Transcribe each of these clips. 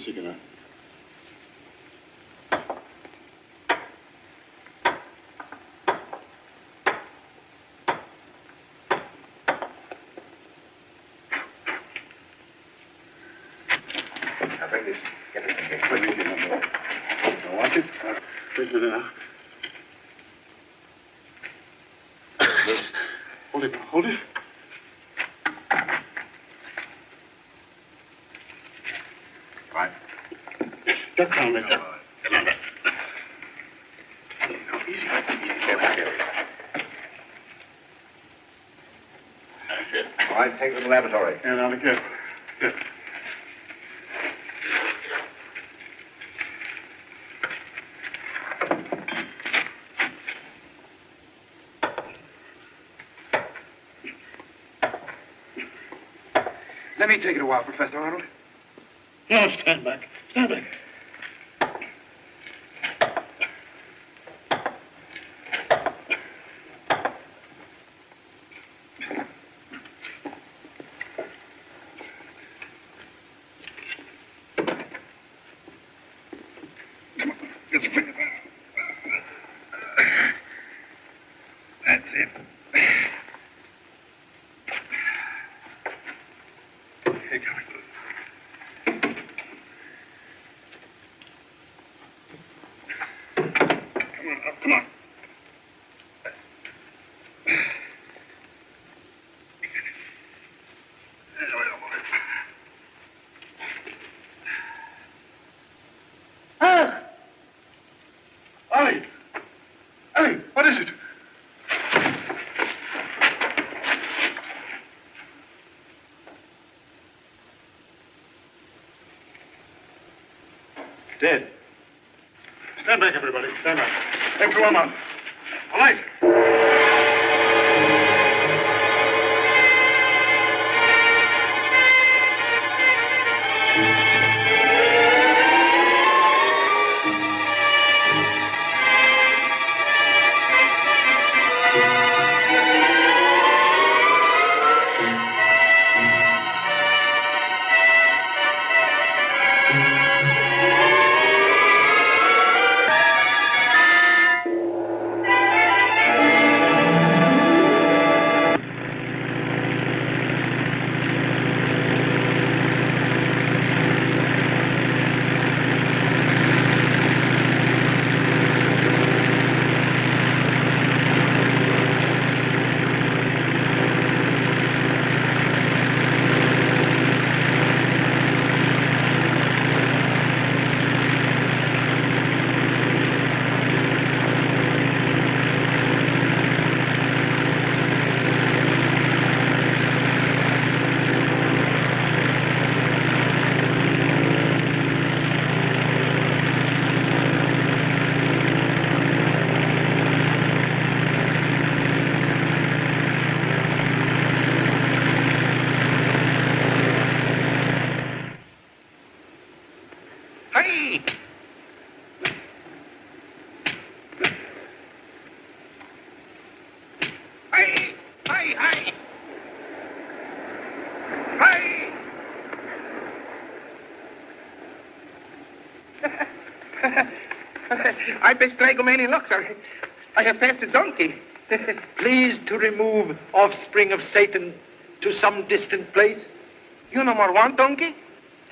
cigarette. Now bring this. Get this in here. Let me get it. I want it. Wait a minute now. Hold it. Hold it. Right. Duck down there. Come on. No, easy. Easy. Careful. That's it. All right, take it to the laboratory. Yeah, now be careful. Careful. Let me take it a while, Professor Arnold. No, stand back. Stand back. Come on. Get your finger. That's it. Here, come on. Come on. Ah! Ollie! Ollie, what is it? Dead. Stand back, everybody. Stand back. Everyone out. All right. I best drag him any luck, sir. I have passed a donkey. Please to remove offspring of Satan to some distant place. You no more want donkey?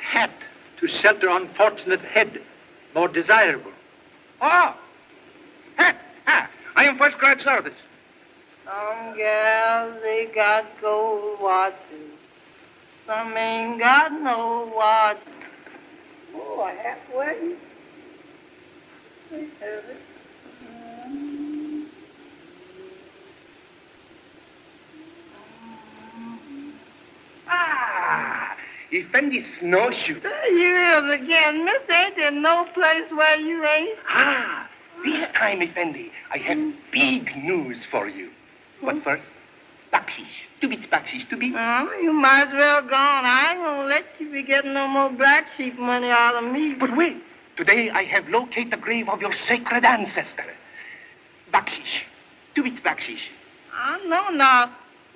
Hat to shelter unfortunate head, more desirable. Oh, hat. Ah, I am first class service. Some gals, they got gold watches. Some ain't got no watches. Oh, a hat wedding. They have it. Ah, Effendi snowshoe. There you is again, miss. Ain't there no place where you ain't? Ah, this time, Effendi, I have big news for you. But first, bakshish. 2 bits bakshish, 2 bits. You might as well go on. I ain't gonna let you be getting no more black sheep money out of me. But wait. Today I have located the grave of your sacred ancestor. Bakshish. 2 bits bakshish. I know now.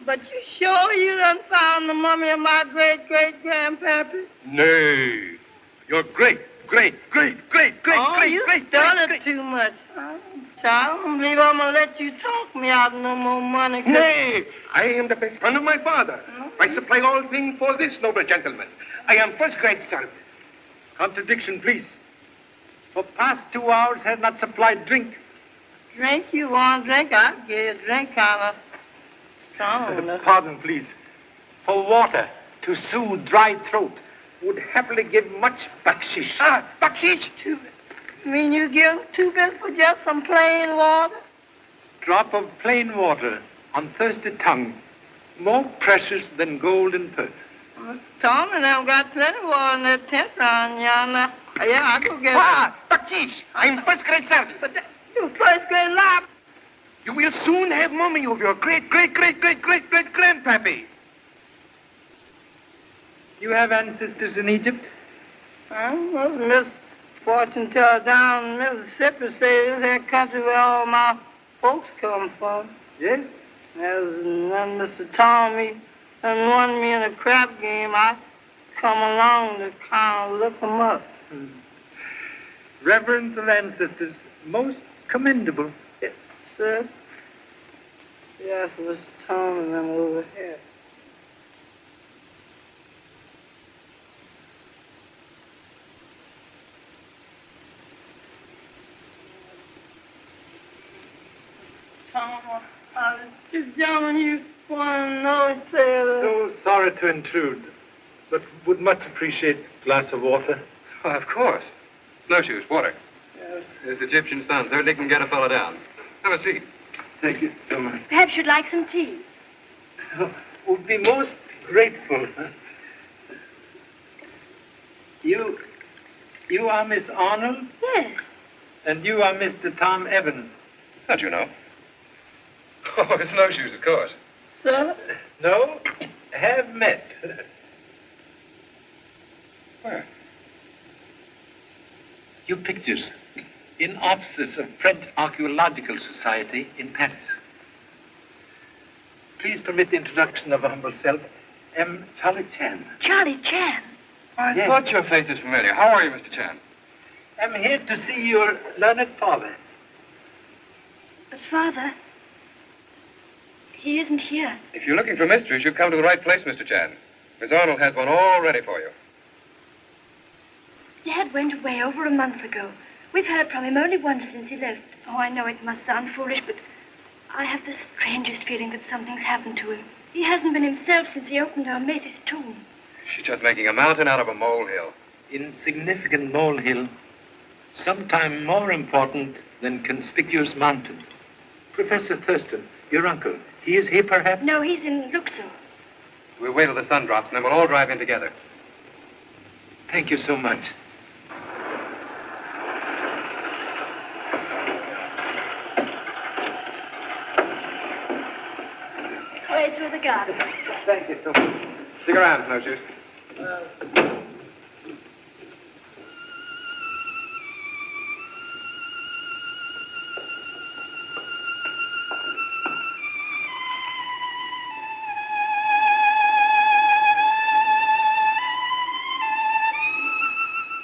But you sure you done found the mummy of my great-great-grandpappy? Nay. You're great. Oh, you stutter too much. I don't believe I'm going to let you talk me out of no more money. Nay, I am the best friend of my father. I supply all things for this noble gentleman. I am first-grade service. Contradiction, please. For past 2 hours has not supplied drink. Drink you want drink? I'll give you a drink kind of strong. Pardon, please. For water to soothe dry throat would happily give much bakshish. Bakshish? You mean you give 2 bits for just some plain water? Drop of plain water on thirsty tongue, more precious than gold in purse. Mr. Tommy, they've got plenty of water in that tent round yonder. Yeah, I'll go get bakshish! I'm first-grade service. But you first-grade lab. You will soon have mummy of your great-great-great-great-great-great-grandpappy. You have ancestors in Egypt? Well, Miss Fortune teller down in Mississippi says this is that country where all my folks come from. Yes? There's when Mr. Tommy and won me in a crap game, I come along to kind of look them up. Reverence of ancestors, most commendable. Yes, sir? Yes, Mr. Tommy and them over here. This gentleman you want to know, sailor. So sorry to intrude, but would much appreciate a glass of water. Oh, of course. Snowshoes, water. Yes. This Egyptian sun certainly can get a fellow down. Have a seat. Thank you so much. Perhaps you'd like some tea. Would be most grateful. You are Miss Arnold? Yes. And you are Mr. Tom Evans? How'd you know? Oh, snowshoes, of course. Sir? No, have met. Where? Your pictures in offices of French Archaeological Society in Paris. Please permit the introduction of a humble self, M. Charlie Chan. Charlie Chan. I Yes. thought your face is familiar. How are you, Mr. Chan? I'm here to see your learned father. But, Father, he isn't here. If you're looking for mysteries, you've come to the right place, Mr. Chan. Miss Arnold has one all ready for you. Dad went away over a month ago. We've heard from him only once since he left. Oh, I know it must sound foolish, but I have the strangest feeling that something's happened to him. He hasn't been himself since he opened our mate's tomb. She's just making a mountain out of a molehill. Insignificant molehill, sometime more important than conspicuous mountain. Professor Thurston, your uncle, he is here perhaps? No, he's in Luxor. We'll wait till the sun drops, and then we'll all drive in together. Thank you so much. Way through the garden. Thank you so much. Stick around, Snowshoes.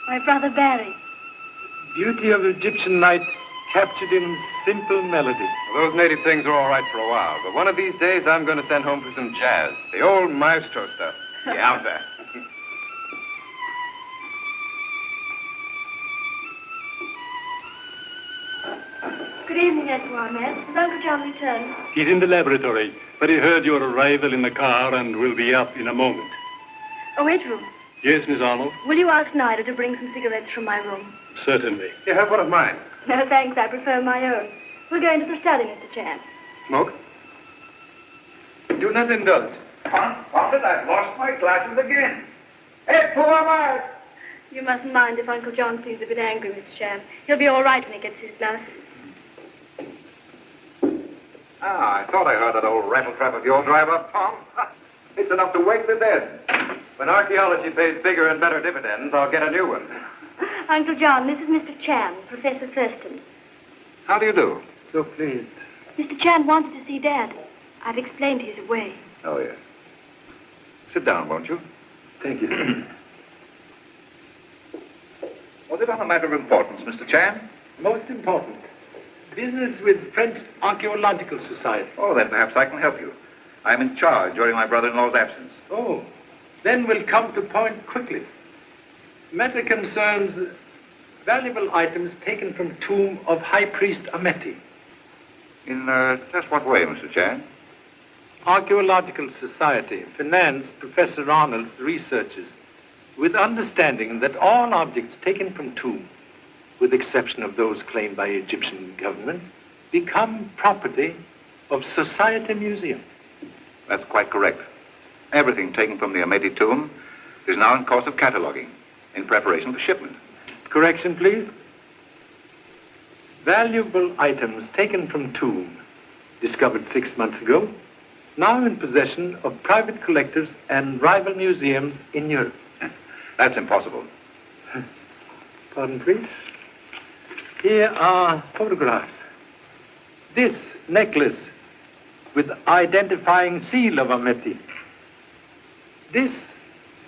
My brother Barry. Beauty of Egyptian night captured in simple melody. Well, those native things are all right for a while, but one of these days I'm going to send home for some jazz. The old maestro stuff. Yowza. Good evening, Edward. Has Uncle John returned? He's in the laboratory, but he heard your arrival in the car and will be up in a moment. Oh, Edward, Yes, Miss Arnold? will you ask Nida to bring some cigarettes from my room? Certainly. You have one of mine. No, thanks. I prefer my own. We'll go into the study, Mr. Chan. Smoke? Do not indulge. Confound it, I've lost my glasses again. Hey, poor man! You mustn't mind if Uncle John seems a bit angry, Mr. Chan. He'll be all right when he gets his glasses. Ah, I thought I heard that old rattletrap of yours drive up, Tom. It's enough to wake the dead. When archaeology pays bigger and better dividends, I'll get a new one. Uncle John, this is Mr. Chan, Professor Thurston. How do you do? So pleased. Mr. Chan wanted to see Dad. I've explained he's away. Oh, yes. Sit down, won't you? Thank you, sir. Was it on a matter of importance, Mr. Chan? Most important. Business with French Archaeological Society. Oh, then perhaps I can help you. I'm in charge during my brother-in-law's absence. Oh, then we'll come to point quickly. Matter concerns valuable items taken from tomb of High Priest Ameti. In just what way, Mr. Chan? Archaeological Society financed Professor Arnold's researches with understanding that all objects taken from tomb, with exception of those claimed by Egyptian government, become property of Society Museum. That's quite correct. Everything taken from the Ameti tomb is now in course of cataloging in preparation for shipment. Correction, please. Valuable items taken from tomb, discovered 6 months ago, now in possession of private collectors and rival museums in Europe. That's impossible. Pardon, please. Here are photographs. This necklace with identifying seal of Ameti. This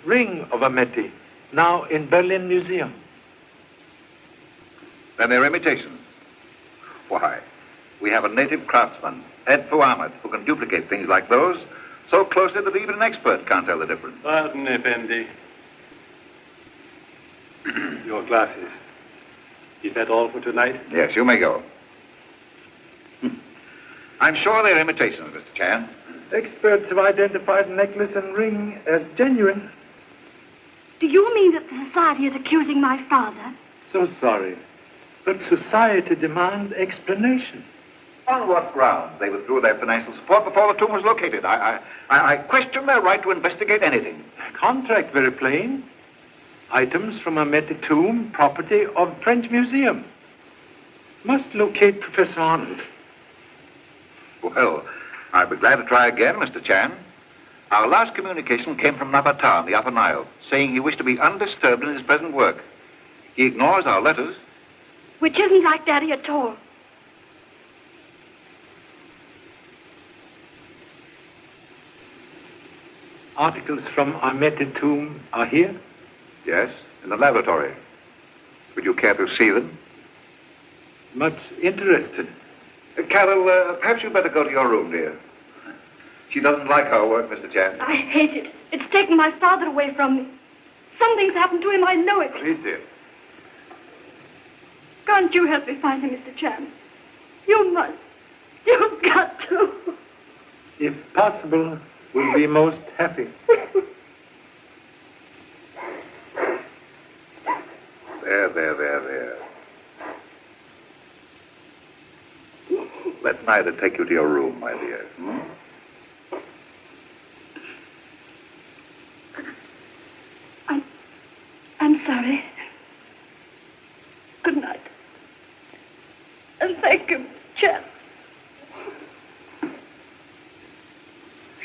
ring of Ameti, now in Berlin Museum. Then they're imitations. Why, we have a native craftsman, Ed Fuamet, who can duplicate things like those so closely that even an expert can't tell the difference. Pardon, Effendi. Your glasses. Is that all for tonight? Yes, you may go. I'm sure they're imitations, Mr. Chan. Experts have identified the necklace and ring as genuine. Do you mean that the society is accusing my father? So sorry, but society demands explanation. On what grounds they withdrew their financial support before the tomb was located? I question their right to investigate anything. Contract very plain. Items from Ameti tomb, property of French Museum. Must locate Professor Arnold. Well, I'll be glad to try again, Mr. Chan. Our last communication came from Napata in the Upper Nile, saying he wished to be undisturbed in his present work. He ignores our letters. Which isn't like Daddy at all. Articles from Ameti tomb are here? Yes, in the laboratory. Would you care to see them? Much interested. Carol, perhaps you'd better go to your room, dear. She doesn't like our work, Mr. Chan. I hate it. It's taken my father away from me. Something's happened to him, I know it. Please, dear. Can't you help me find him, Mr. Chan? You must. You've got to. If possible, we'll be most happy. There. Let neither take you to your room, my dear. I'm sorry. Good night. And thank you, Chan.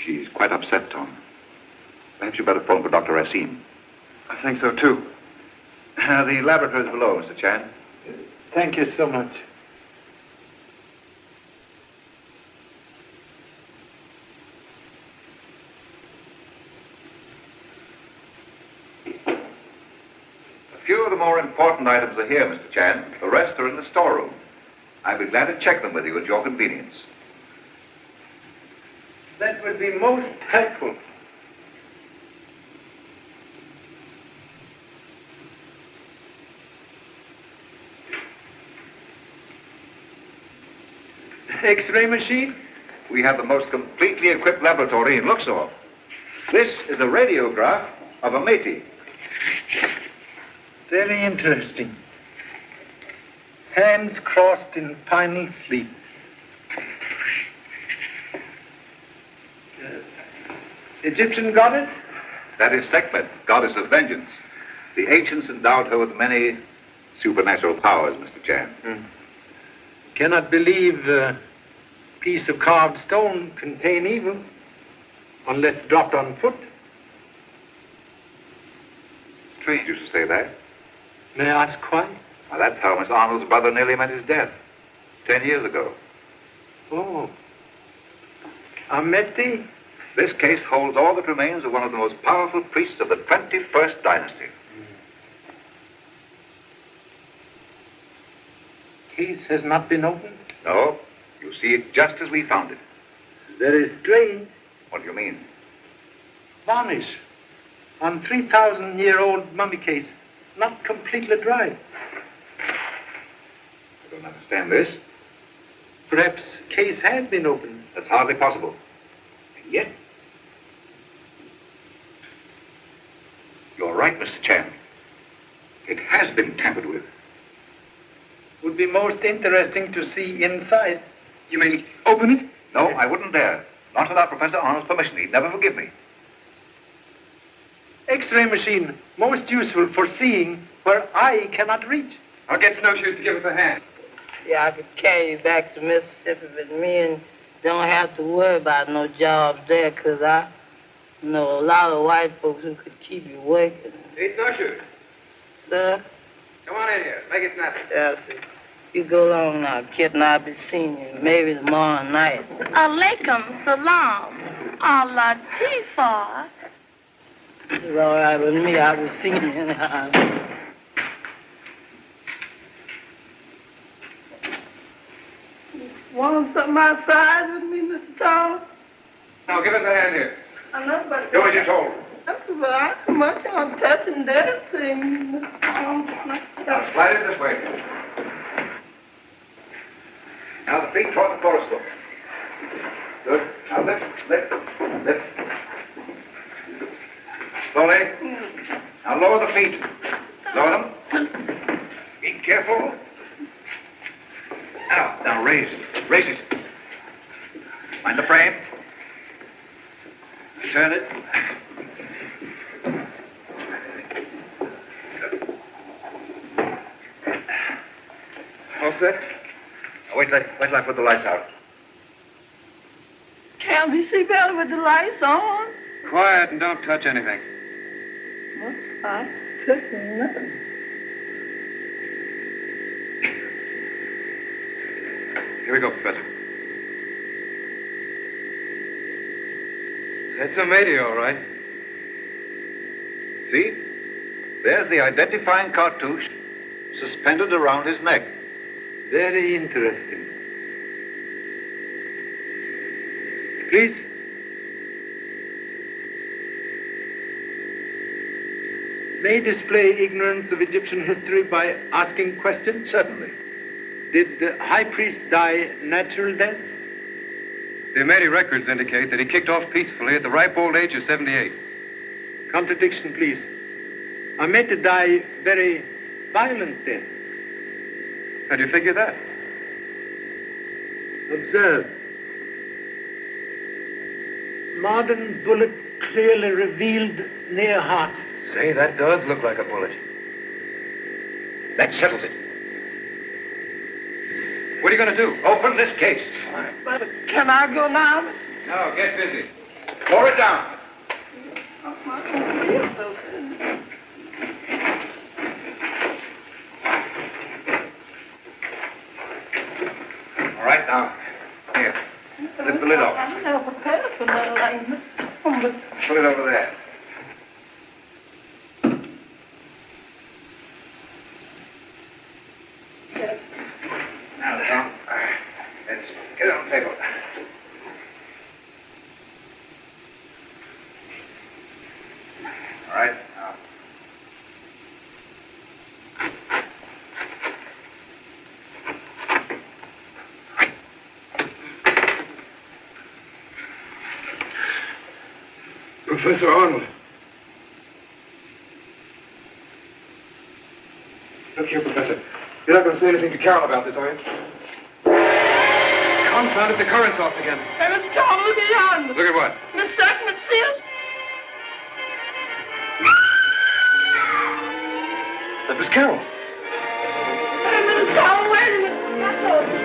She's quite upset, Tom. Perhaps you'd better phone for Dr. Racine. I think so, too. The laboratory's below, Mr. Chan. Thank you so much. A few of the more important items are here, Mr. Chan. The rest are in the storeroom. I'd be glad to check them with you at your convenience. That would be most helpful. X-ray machine? We have the most completely equipped laboratory in Luxor. This is a radiograph of Ameti. Very interesting. Hands crossed in final sleep. Egyptian goddess? That is Sekhmet, goddess of vengeance. The ancients endowed her with many supernatural powers, Mr. Chan. Cannot believe a piece of carved stone contain evil, unless dropped on foot. Strange you should say that. May I ask why? Now, that's how Miss Arnold's brother nearly met his death 10 years ago. Oh. Ameti? This case holds all that remains of one of the most powerful priests of the 21st dynasty. case has not been opened? No, you see it just as we found it. Very strange. What do you mean? Varnish on 3,000-year-old mummy case, not completely dry. I don't understand this. Perhaps case has been opened. That's hardly possible. And yet... You're right, Mr. Chan. It has been tampered with. Would be most interesting to see inside. You mean open it? No, I wouldn't dare. Not without Professor Arnold's permission. He'd never forgive me. X-ray machine, most useful for seeing where eye cannot reach. I'll get Snowshoes to give us a hand. Yeah, I could carry you back to Mississippi, but me and don't have to worry about no jobs there, 'cause I know a lot of white folks who could keep you working. Hey, Snowshoes, Sir? come on in here. Make it snappy. Yeah, sir. You go along now, kid, and I'll be seeing you maybe tomorrow night. Alaikum salam. Allah Tifa. It's all right with me. I'll be seeing you now. Want something outside with me, Mr. Tom? Now, give us a hand here. I know, but... Do as you're told. But I too much on touching that thing. Now, slide it this way. Now, the feet toward the corridor. Good. Now, lift. Slowly. Now, lower the feet. Lower them. Be careful. Now, raise it. Raise it. Mind the frame. Turn it. All set? Now, wait till I put the lights out. Can't we see better with the lights on? Quiet and don't touch anything. What's I touching nothing? Here we go, Professor. That's a matey, all right. See? There's the identifying cartouche suspended around his neck. Very interesting. Please. May display ignorance of Egyptian history by asking questions? Certainly. Did the high priest die natural death? The Amati records indicate that he kicked off peacefully at the ripe old age of 78. Contradiction, please. Ahmed died very violent death. How do you figure that? Observe. Modern bullet clearly revealed near heart. Say, that does look like a bullet. That settles it. What are you going to do? Open this case. But can I go now, Mr. No, get busy. Lower it down. All right, now. Here. Lift the lid off. I'm not prepared for nothing like Mr. Tom, but... Put it over there. Now, Tom, let's get it on the table. All right, now. Professor Arnold. Look here, Professor. You're not going to say anything to Carol about this, are you? Confound it, the current's off again. Hey, Mr. Tom, look at yonder. Look at what? Miss Sackman, see us? That was Carol. Hey, Mr. Tom, wait a minute. I know.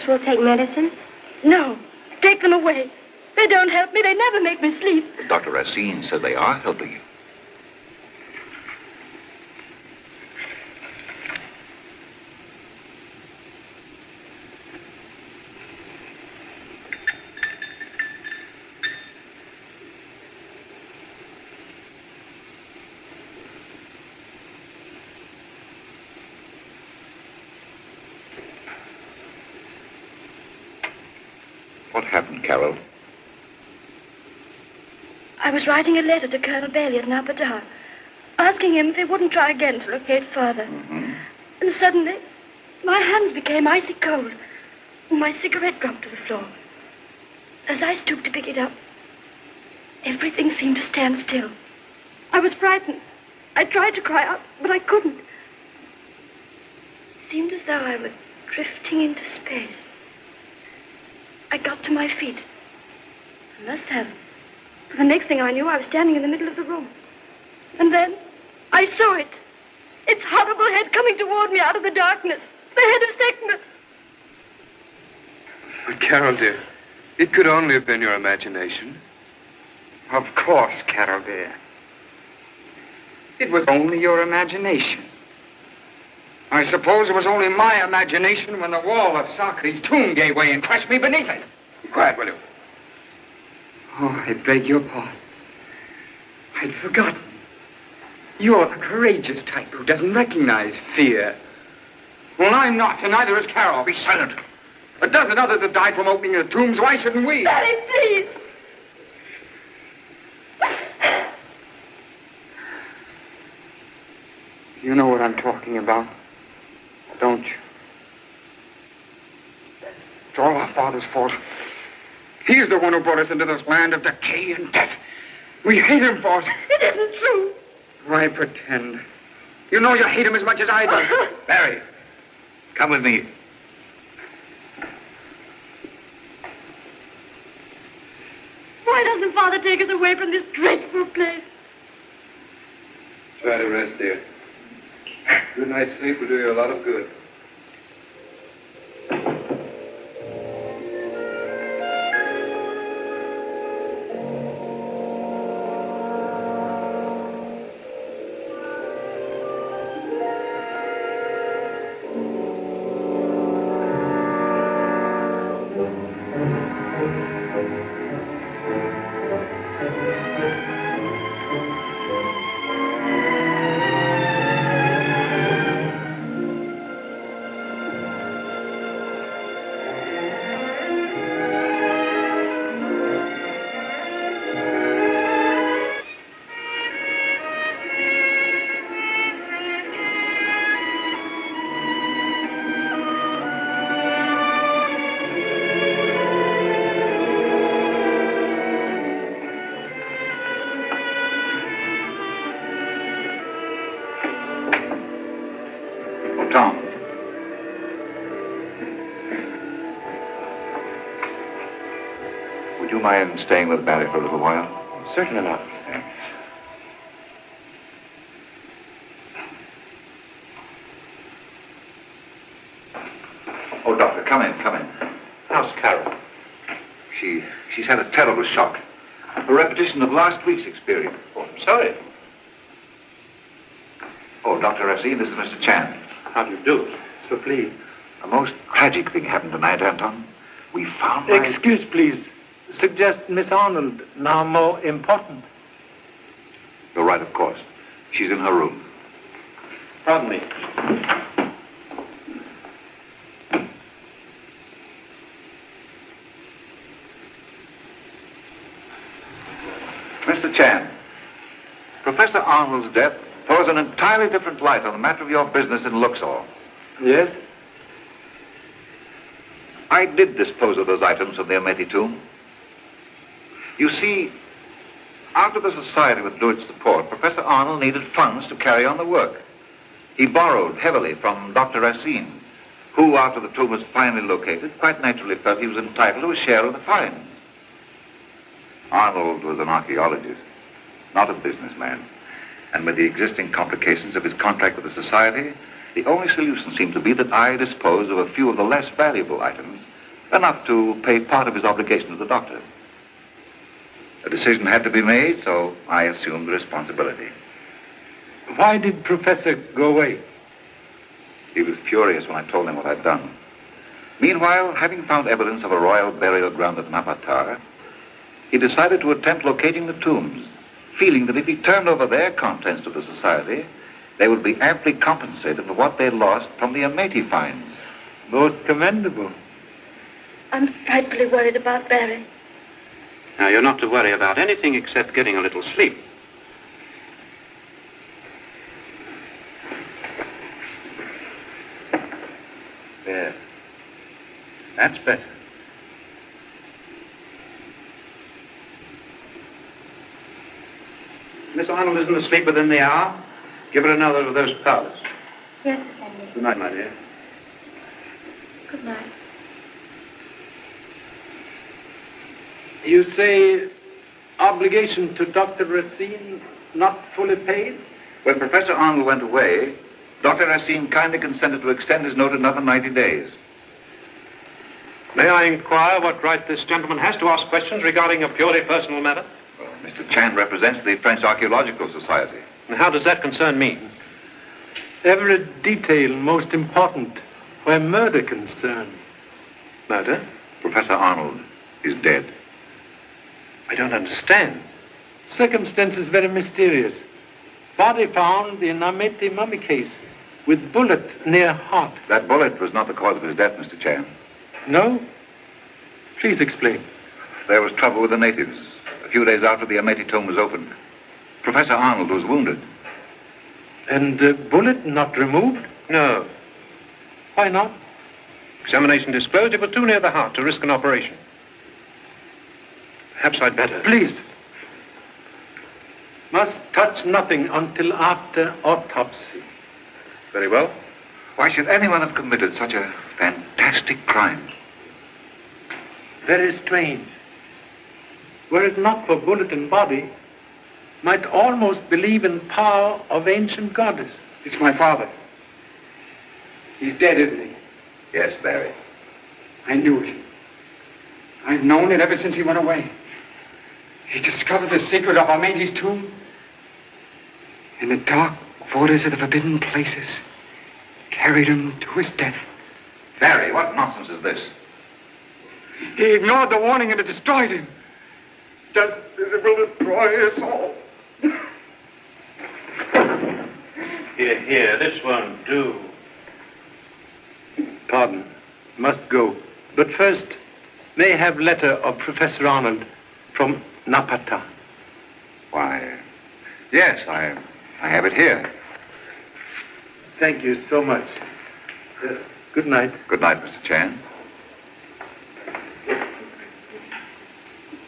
nurse will take medicine? No. Take them away. They don't help me. They never make me sleep. But Dr. Racine said they are helping you. What happened, Carol? I was writing a letter to Colonel Bailey at Napadar, asking him if he wouldn't try again to locate further. Mm-hmm. And suddenly, my hands became icy cold, and my cigarette dropped to the floor. As I stooped to pick it up, everything seemed to stand still. I was frightened. I tried to cry out, but I couldn't. It seemed as though I were drifting into space. I got to my feet. I must have. For the next thing I knew, I was standing in the middle of the room. And then I saw it. Its horrible head coming toward me out of the darkness. The head of sickness. But Carol, dear, it could only have been your imagination. Of course, Carol, dear. It was only your imagination. I suppose it was only my imagination when the wall of Socrates' tomb gave way and crushed me beneath it. Be quiet, will you? Oh, I beg your pardon. I'd forgotten. You're the courageous type who doesn't recognize fear. Well, I'm not, and neither is Carol. Be silent. A dozen others have died from opening the tombs. Why shouldn't we? Daddy, please. You know what I'm talking about, don't you? It's all our father's fault. He's the one who brought us into this land of decay and death. We hate him for it. It isn't true. Why pretend? You know you hate him as much as I do. Barry, come with me. Why doesn't Father take us away from this dreadful place? Try to rest, dear. Good night's sleep will do you a lot of good. Tom. Would you mind staying with Barry for a little while? Certainly not. Thanks. Oh, Doctor, come in, come in. How's Carol? She's had a terrible shock. A repetition of last week's experience. Oh, I'm sorry. Oh, Dr. Racine, this is Mr. Chan. How do you do? So pleased. A most tragic thing happened tonight, Anton. We found my... Excuse, please. Suggest Miss Arnold, now more important. You're right, of course. She's in her room. Pardon me. Mr. Chan, Professor Arnold's death throws an entirely different light on the matter of your business in Luxor. Yes? I did dispose of those items from the Ameti tomb. You see, after the society withdrew its support, Professor Arnold needed funds to carry on the work. He borrowed heavily from Dr. Racine, who, after the tomb was finally located, quite naturally felt he was entitled to a share of the finds. Arnold was an archaeologist, not a businessman. And with the existing complications of his contract with the society, the only solution seemed to be that I dispose of a few of the less valuable items Enough to pay part of his obligation to the doctor. A decision had to be made, so I assumed the responsibility. Why did Professor go away? He was furious when I told him what I'd done. Meanwhile, having found evidence of a royal burial ground at Napatar, he decided to attempt locating the tombs, feeling that if he turned over their contents to the society, they would be amply compensated for what they'd lost from the Amati finds. Most commendable. I'm frightfully worried about Barry. Now, you're not to worry about anything except getting a little sleep. There. That's better. Miss Arnold isn't asleep within the hour. Give her another of those powders. Yes, Henry. Good night, my dear. Good night. You say obligation to Dr. Racine not fully paid? When Professor Arnold went away, Dr. Racine kindly consented to extend his note another 90 days. May I inquire what right this gentleman has to ask questions regarding a purely personal matter? Well, Mr. Chan represents the French Archaeological Society. And how does that concern me? Every detail most important where murder concerned. Murder? Professor Arnold is dead. I don't understand. Circumstances very mysterious. Body found in Amati mummy case with bullet near heart. That bullet was not the cause of his death, Mr. Chan. No? Please explain. There was trouble with the natives. A few days after the Amati tomb was opened, Professor Arnold was wounded. And the bullet not removed? No. Why not? Examination disclosed it was too near the heart to risk an operation. Perhaps I'd better. Please. Must touch nothing until after autopsy. Very well. Why should anyone have committed such a fantastic crime? Very strange. Were it not for bullet and body, might almost believe in power of ancient goddess. It's my father. He's dead, isn't he? Yes, Barry. I knew it. I've known it ever since he went away. He discovered the secret of Amati's tomb. In the dark waters of the forbidden places, carried him to his death. Barry, what nonsense is this? He ignored the warning and it destroyed him. Just as it will destroy us all. Here, this one, do. Pardon. Must go. But first, may I have letter of Professor Arnold from Napata. Why, yes, I have it here. Thank you so much. Good night. Good night, Mr. Chan.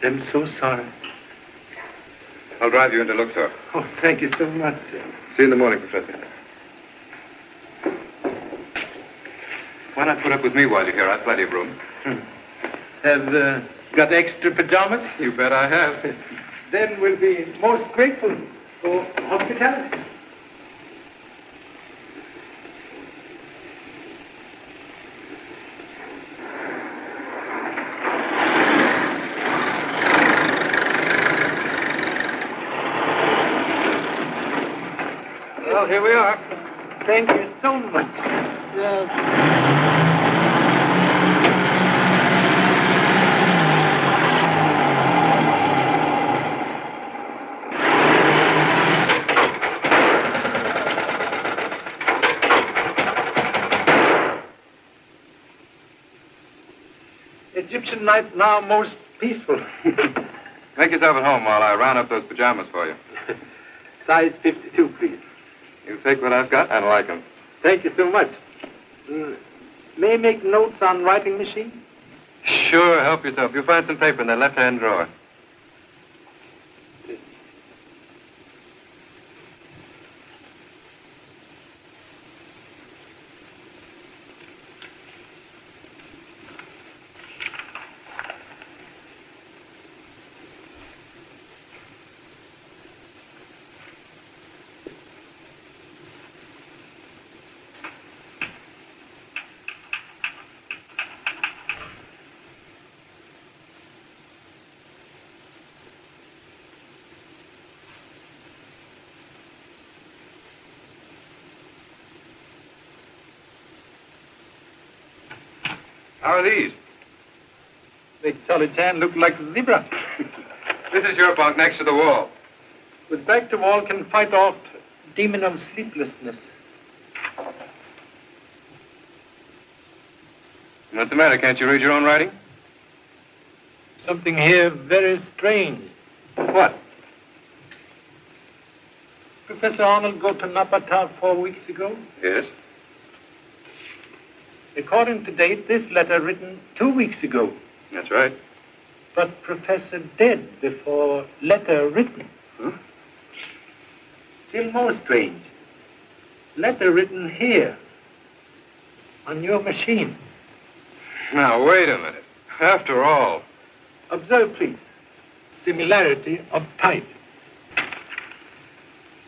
I'm so sorry. I'll drive you into Luxor. Oh, thank you so much, sir. See you in the morning, Professor. Why not put up with me while you're here? I've plenty of room. Have got extra pajamas? You bet I have. Then we'll be most grateful for hospitality. Well, here we are. Thank you so much. Egyptian night now most peaceful. Make yourself at home while I round up those pajamas for you. Size 52, please. You take what I've got. I like them. Thank you so much. May I make notes on writing machine? Sure, help yourself. You'll find some paper in that left-hand drawer. How are these? Make Charlie Chan look like a zebra. This is your bunk next to the wall. With back to wall can fight off demon of sleeplessness. What's the matter? Can't you read your own writing? Something here very strange. What? Professor Arnold go to Napata 4 weeks ago. Yes. According to date, this letter written 2 weeks ago. That's right. But Professor dead before letter written. Huh? Still more strange. Letter written here. On your machine. Now, wait a minute. After all... Observe, please. Similarity of type.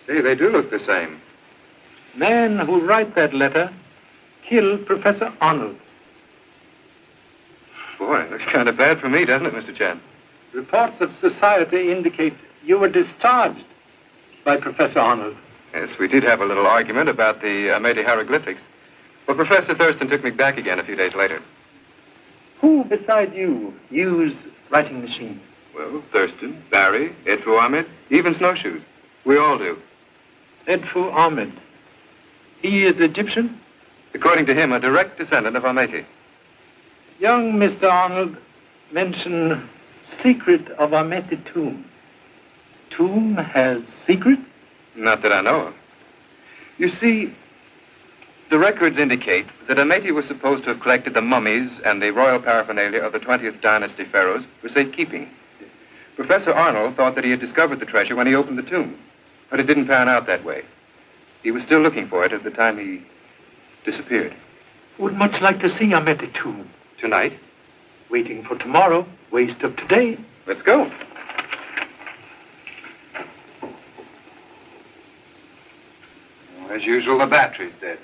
See, they do look the same. Man who write that letter killed Professor Arnold. Boy, it looks kind of bad for me, doesn't it, Mr. Chan? Reports of society indicate you were discharged by Professor Arnold. Yes, we did have a little argument about the Ameti hieroglyphics. But Professor Thurston took me back again a few days later. Who beside you use writing machine? Well, Thurston, Barry, Edfu Ahmed, even Snowshoes. We all do. Edfu Ahmed. He is Egyptian? According to him, a direct descendant of Ameti. Young Mr. Arnold mentioned secret of Ameti tomb. Tomb has secret? Not that I know of. You see, the records indicate that Ameti was supposed to have collected the mummies and the royal paraphernalia of the 20th dynasty pharaohs for safekeeping. Professor Arnold thought that he had discovered the treasure when he opened the tomb, but it didn't pan out that way. He was still looking for it at the time he disappeared. Would much like to see Ameti tomb. Tonight? Waiting for tomorrow. Waste of today. Let's go. As usual, the battery's dead.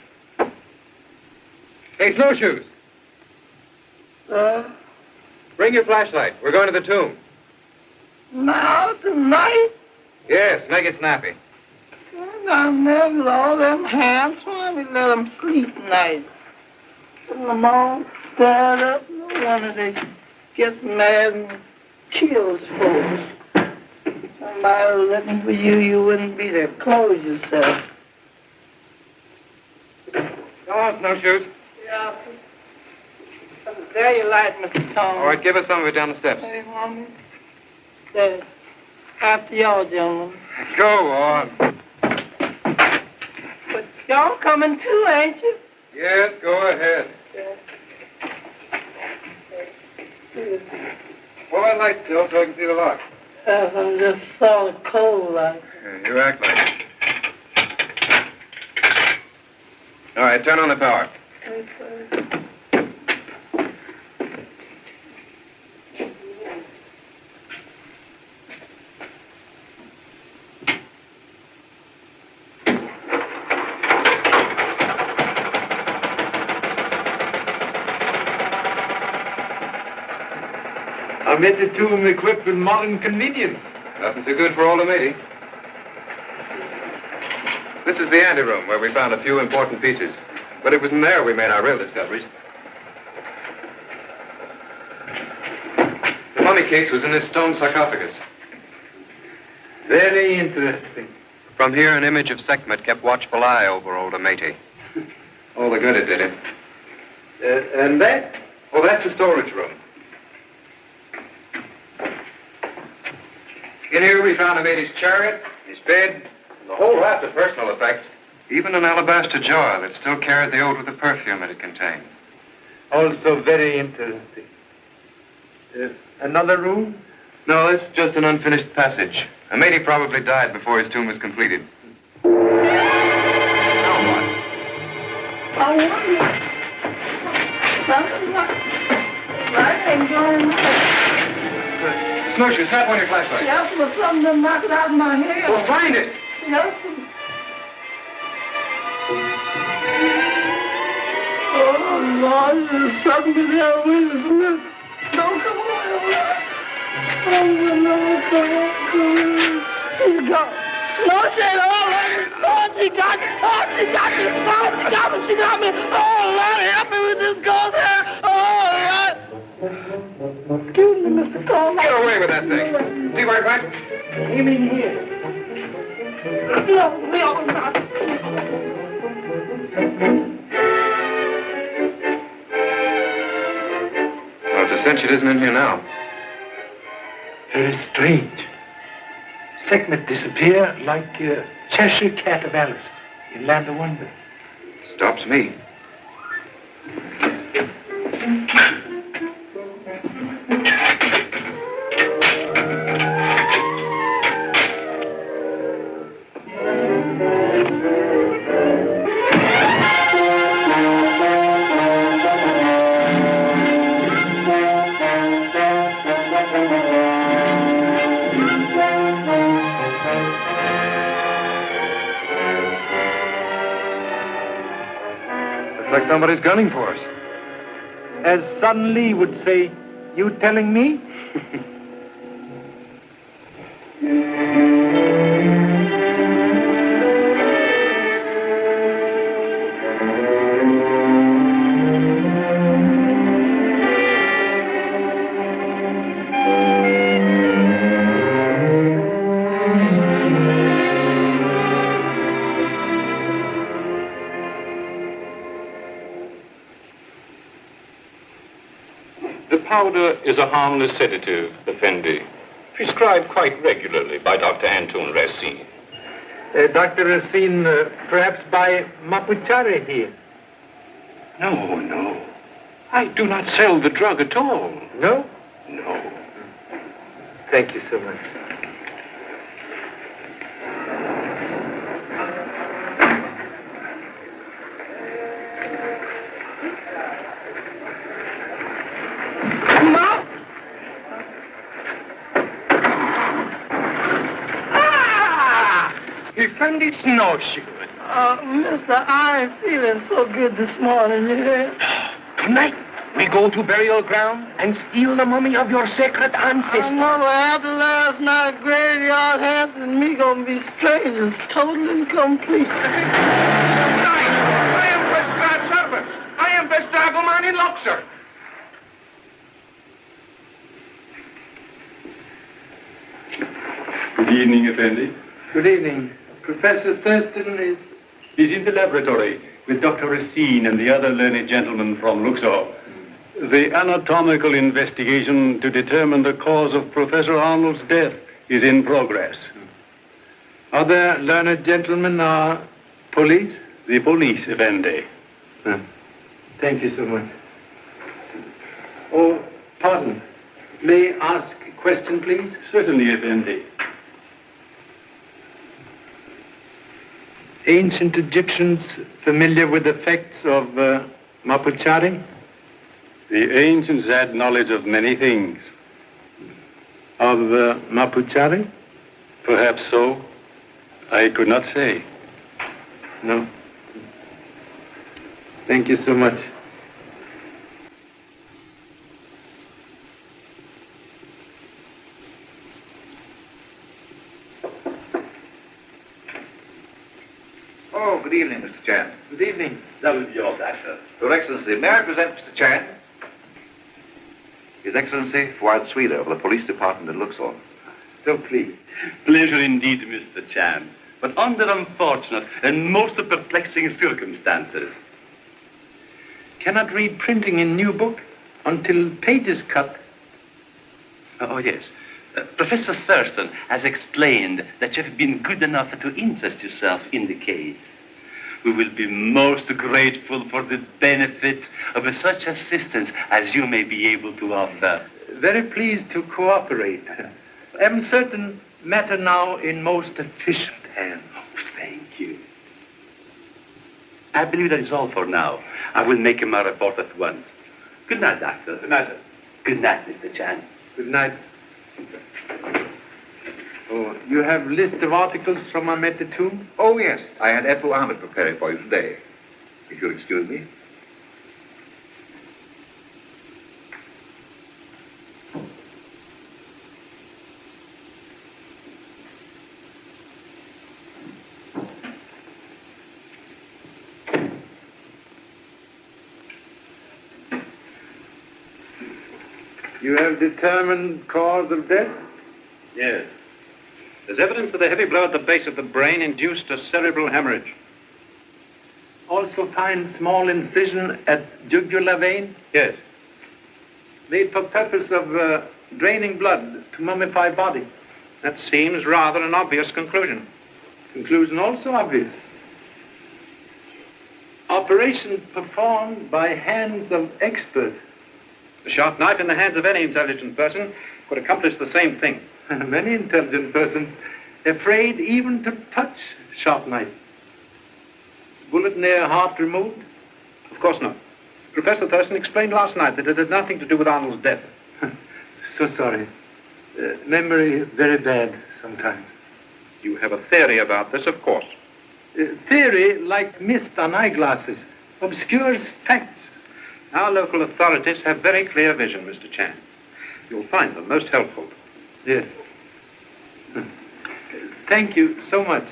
Hey, Snowshoes. Bring your flashlight. We're going to the tomb. Now, tonight? Yes, make it snappy. I never all them hands. Why we let them sleep nights? Putting them all stirred up. No wonder they gets mad and kills folks. Somebody was looking for you, you wouldn't be there. Close yourself. Come on, Snowshoes. Yeah. There you light, Mr. Tom. All right, give us some of it down the steps. Hey, Mommy. There. After y'all, gentlemen. Go on. But y'all coming too, ain't you? Yes, go ahead. Pull that light still so I can see the lock. I'm just so cold like. Yeah, you act like it. All right, turn on the power. Ameti tomb equipped with modern convenience. Nothing too good for old Ameti. This is the anteroom where we found a few important pieces. But it was in there we made our real discoveries. The mummy case was in this stone sarcophagus. Very interesting. From here, an image of Sekhmet kept watchful eye over old Ameti. All the good it did him. And that? Oh, that's the storage room. In here we found Ameti's chariot, his bed, and the whole raft of personal effects. Even an alabaster jar that still carried the odor of the perfume it contained. Also very interesting. Another room? No, it's just an unfinished passage. Ameti probably died before his tomb was completed. Now what? I wonder. Something like ain't going on. Snowshoe, snap on your flashlight. Yes, but something knocked out of my head. Well, find it. Yes. Oh, Lord, there's something there with us. Don't come on. Oh, no, come on. He's gone. Lord, she got me. Oh, she got me. Oh, she got me. Oh, Lord, help me with this ghost hair. Oh, Excuse me, Mr. Thomas. Get away with that thing. See where it went? Came in here. No, not. Well, it's a cinch it isn't in here now. Very strange. Segment disappear like Cheshire Cat of Alice in Land of Wonder. Stops me. Looks like somebody's gunning for us. As Sun Lee would say, you telling me? The powder is a harmless sedative, Effendi, prescribed quite regularly by Dr. Antoine Racine. Dr. Racine, perhaps by Mapuchari here. No, no. I do not sell the drug at all. No? No. Thank you so much. Effendi snowshoe. Mister, I ain't feeling so good this morning, you hear? Tonight, we go to burial ground and steal the mummy of your sacred I ancestor. know, but after last night, graveyard hands and me gonna be strangers, total and complete. I am Vestra Service. I am Vestragoman in Luxor. Good evening, Effendi. Good evening. Professor Thurston is... He's in the laboratory with Dr. Racine and the other learned gentleman from Luxor. The anatomical investigation to determine the cause of Professor Arnold's death is in progress. Other learned gentlemen are police? The police, Effendi. Thank you so much. Oh, pardon. May I ask a question, please? Certainly, Effendi. Ancient Egyptians familiar with the facts of Mapuchari? The ancients had knowledge of many things. Of Mapuchari? Perhaps so. I could not say. No. Thank you so much. Oh, good evening, Mr. Chan. Good evening. That was your doctor. Your Excellency, may I present Mr. Chan? His Excellency, Fuad Sweder of the Police Department in Luxor. So pleased. Pleasure indeed, Mr. Chan. But under unfortunate and most perplexing circumstances. Cannot read printing in new book until pages cut. Oh, yes. Professor Thurston has explained that you have been good enough to interest yourself in the case. We will be most grateful for the benefit of such assistance as you may be able to offer. Very pleased to cooperate. Am certain matter now in most efficient hands. Oh, thank you. I believe that is all for now. I will make my report at once. Good night, Doctor. Good night, sir. Good night, Mr. Chan. Good night. Oh, you have list of articles from Ahmed Tomb? Oh, yes. I had Efu Ahmed preparing for you today. If you'll excuse me. You have determined cause of death? Yes. There's evidence that a heavy blow at the base of the brain induced a cerebral hemorrhage. Also find small incision at jugular vein? Yes. Made for purpose of draining blood to mummify body. That seems rather an obvious conclusion. Conclusion also obvious. Operation performed by hands of expert. A sharp knife in the hands of any intelligent person could accomplish the same thing. Many intelligent persons afraid even to touch sharp knife. Bullet near heart removed? Of course not. Professor Thurston explained last night that it had nothing to do with Arnold's death. So sorry. Memory very bad sometimes. You have a theory about this, of course. Theory, like mist on eyeglasses, obscures facts. Our local authorities have very clear vision, Mr. Chan. You'll find them most helpful. Yes. Thank you so much.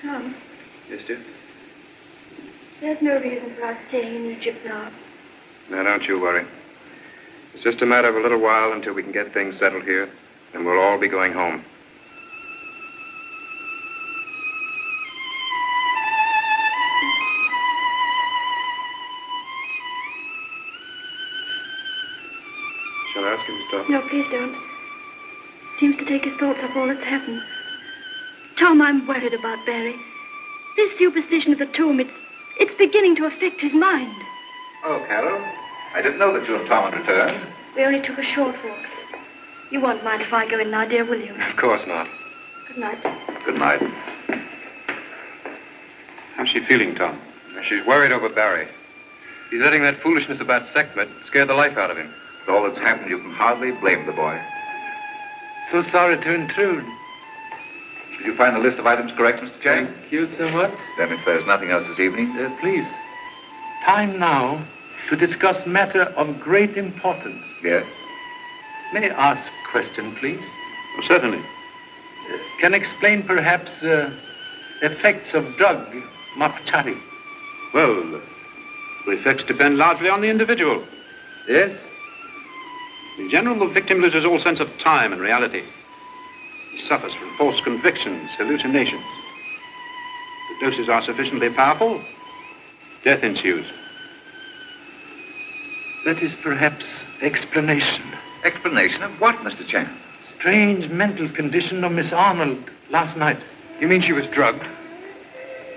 Tom, Yes, dear? there's no reason for us staying in Egypt now. Now, don't you worry. It's just a matter of a little while until we can get things settled here, and we'll all be going home. Shall I ask him to stop? No, please don't. Seems to take his thoughts off all that's happened. Tom, I'm worried about Barry. This superstition of the tomb, it's beginning to affect his mind. Oh, Carol, I didn't know that you and Tom had returned. We only took a short walk. You won't mind if I go in now, dear, will you? Of course not. Good night. Good night. How's she feeling, Tom? She's worried over Barry. He's letting that foolishness about Sekhmet scare the life out of him. With all that's happened, you can hardly blame the boy. So sorry to intrude. Did you find the list of items correct, Mr. Chang? Thank you so much. Then if there's nothing else this evening... Please. Time now to discuss matter of great importance. Yes? May I ask a question, please? Oh, certainly. Can explain perhaps effects of drug, mapchari. Well, the effects depend largely on the individual. Yes? In general, the victim loses all sense of time and reality. He suffers from false convictions, hallucinations. The doses are sufficiently powerful, death ensues. That is perhaps explanation. Explanation of what, Mr. Chang? Strange mental condition of Miss Arnold last night. You mean she was drugged?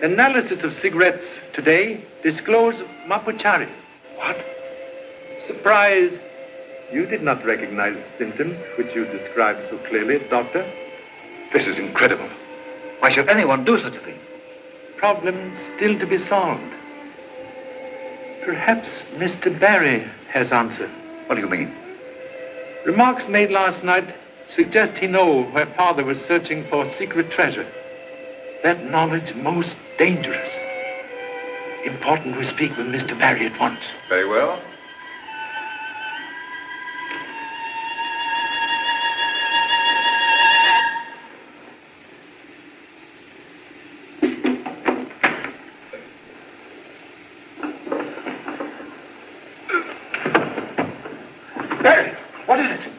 Analysis of cigarettes today disclosed mapuchari. What? Surprise. You did not recognize symptoms which you described so clearly, Doctor. This is incredible. Why should anyone do such a thing? Problem still to be solved. Perhaps Mr. Barry has answer. What do you mean? Remarks made last night suggest he know where father was searching for secret treasure. That knowledge most dangerous. Important we speak with Mr. Barry at once. Very well. Barry, what is it?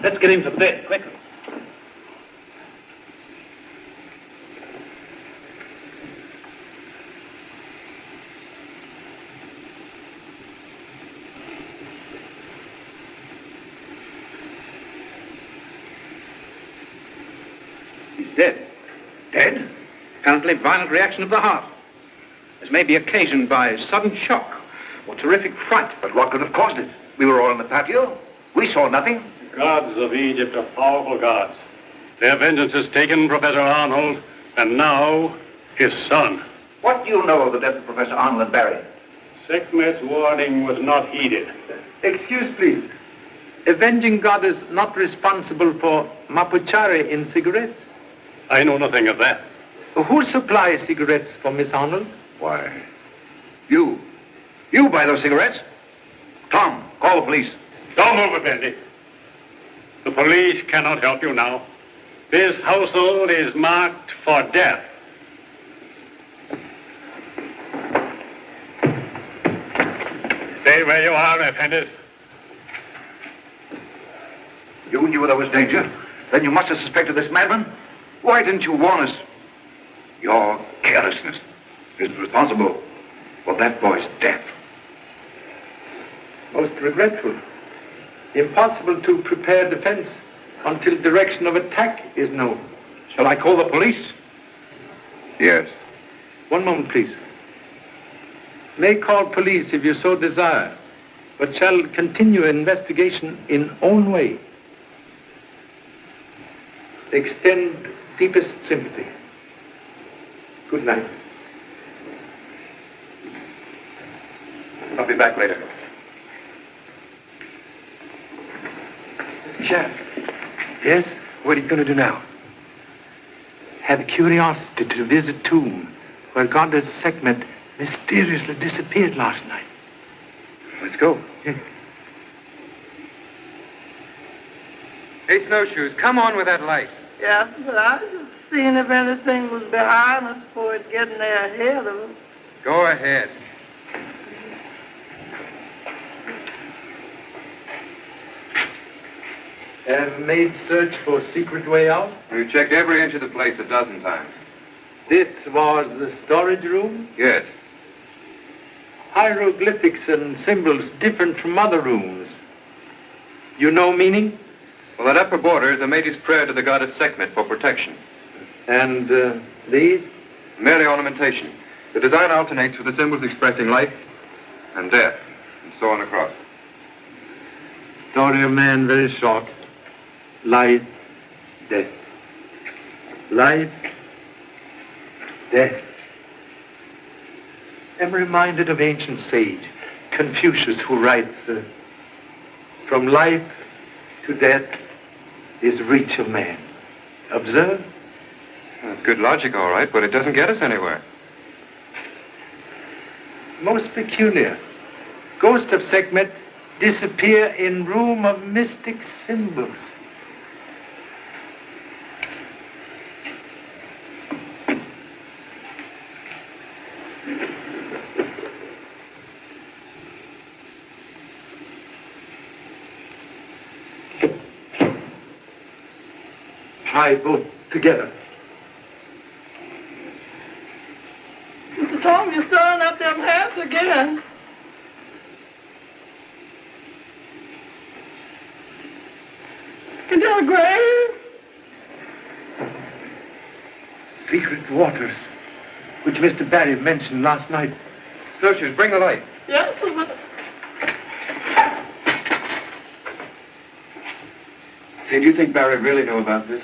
Let's get him to bed, quickly. He's dead. Dead? Apparently violent reaction of the heart. This may be occasioned by sudden shock or terrific fright. But what could have caused it? We were all in the patio. We saw nothing. gods of Egypt are powerful gods. Their vengeance has taken Professor Arnold, and now his son. What do you know of the death of Professor Arnold and Barry? Sekhmet's warning was not heeded. Excuse, please. Avenging God is not responsible for mapuchari in cigarettes. I know nothing of that. Who supplies cigarettes for Miss Arnold? Why, you. You buy those cigarettes? Tom, call the police. Don't move it, Bendy. The police cannot help you now. This household is marked for death. Stay where you are, offenders. You knew there was danger. Then you must have suspected this madman. Why didn't you warn us? Your carelessness is responsible for that boy's death. Most regretful. Impossible to prepare defense until direction of attack is known. Shall I call the police? Yes. One moment, please. May call police if you so desire, but shall continue investigation in own way. Extend deepest sympathy. Good night. I'll be back later. Mr. Sheriff, Yes? what are you going to do now? Have curiosity to visit tomb where goddess Sekhmet mysteriously disappeared last night. Let's go. Hey, Snowshoes, come on with that light. Yes, but I was just seeing if anything was behind us before it getting there ahead of us. Go ahead. Have made search for secret way out. We've checked every inch of the place a dozen times. This was the storage room. Yes. Hieroglyphics and symbols different from other rooms. You know meaning? Well, that upper border is a matey's prayer to the goddess Sekhmet for protection. And these? Merely ornamentation. The design alternates with the symbols expressing life and death, and so on across. Story of man very short. Life, death. Life, death. I'm reminded of ancient sage Confucius, who writes, from life to death is reach of man. Observe. That's good logic, all right, but it doesn't get us anywhere. Most peculiar. Ghost of Sekhmet disappear in room of mystic symbols. Try both together. Mr. Tom, you're stirring up them hands again. Is that a grave? Secret waters, which Mr. Barry mentioned last night. Snowshoes, bring the light. Yes, but... Say, do you think Barry really knew about this?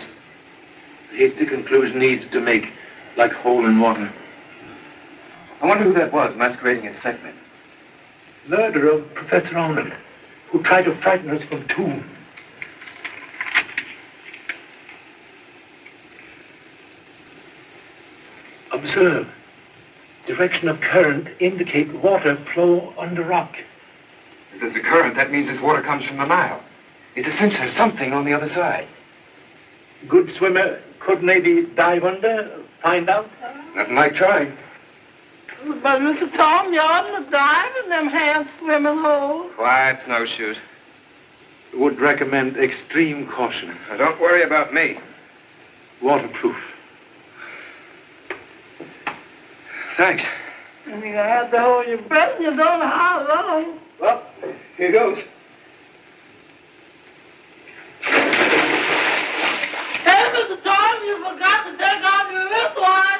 Hasty conclusion easy to make, like hole in water. I wonder who that was masquerading as Sekhmet. Murder of Professor Oland, who tried to frighten us from tomb. Observe. Direction of current indicate water flow under rock. If there's a current, that means this water comes from the Nile. It's a cinch there's something on the other side. Good swimmer could maybe dive under, find out. Nothing like trying. But, Mr. Tom, you oughtn't to dive in them hand swimming holes. Quiet, Snowshoes. Would recommend extreme caution. Now, don't worry about me. Waterproof. Thanks. And you have to hold your breath and you don't know how long. Well, here goes. Hey, Mr. Tom, you forgot to take off your wristwatch.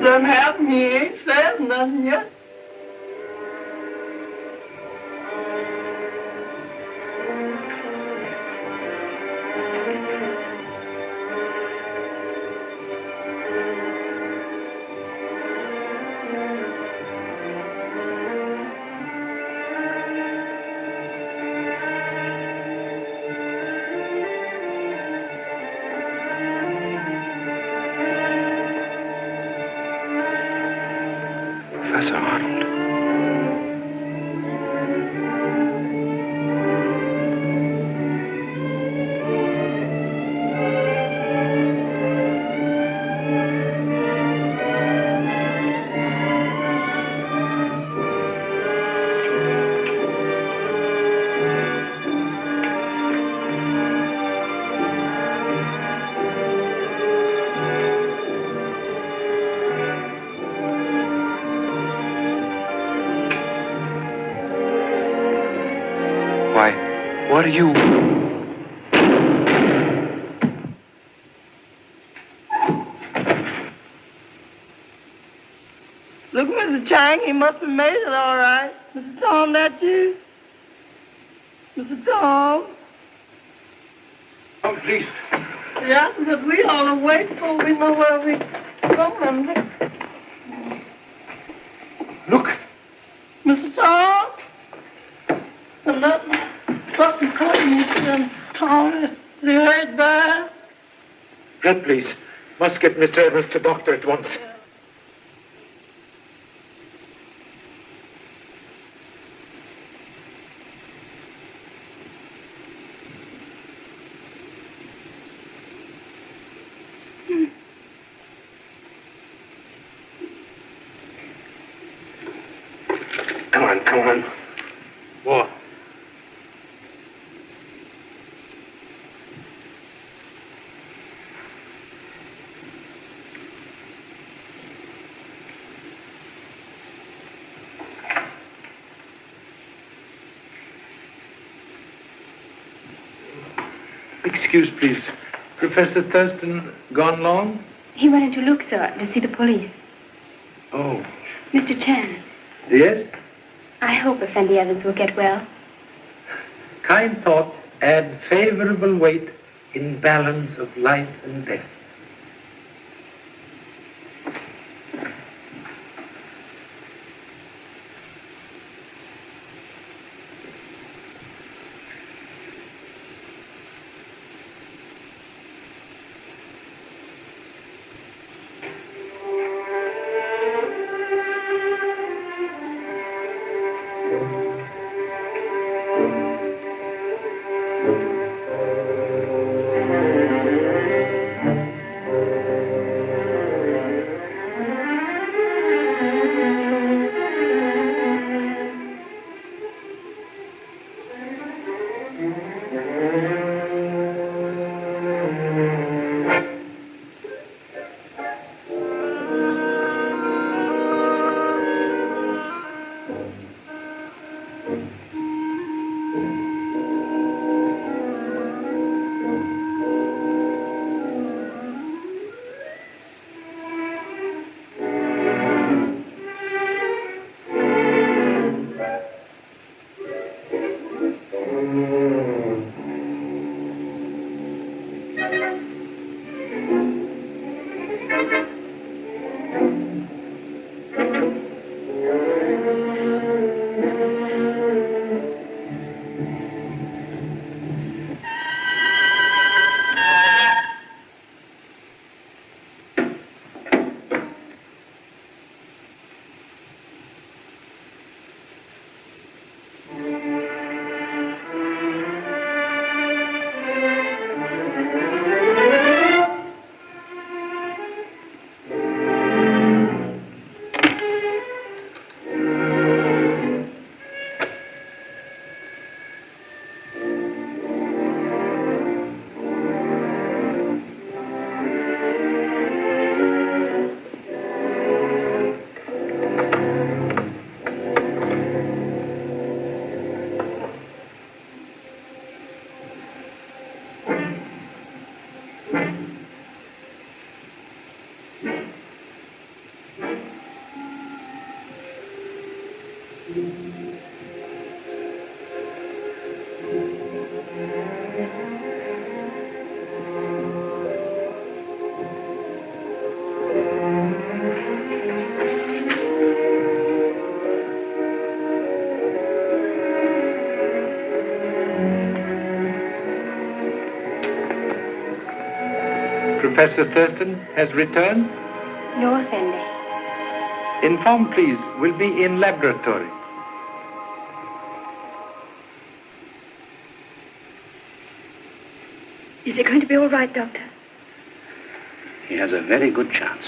Done happened. He ain't said nothing yet. Professor Arnold. What are you... Look, Mr. Chang, he must have made it all right. Mr. Tom, that you? Mr. Tom? Oh, please. Yeah, because we ought to wait before we know where we're going. Look. Mr. Tom? And that fucking cutting, Tom, is he hurt bad? Help, please. Must get Mr. Evans to doctor at once. Come on. More. Excuse, please. Professor Thurston gone long? He went into look, sir, to see the police. Oh. Mr. Chan. Yes? I hope Effendi Evans will get well. Kind thoughts add favorable weight in balance of life and death. Professor Thurston has returned? No, Effendi. Inform, please, will be in laboratory. Is it going to be all right, Doctor? He has a very good chance.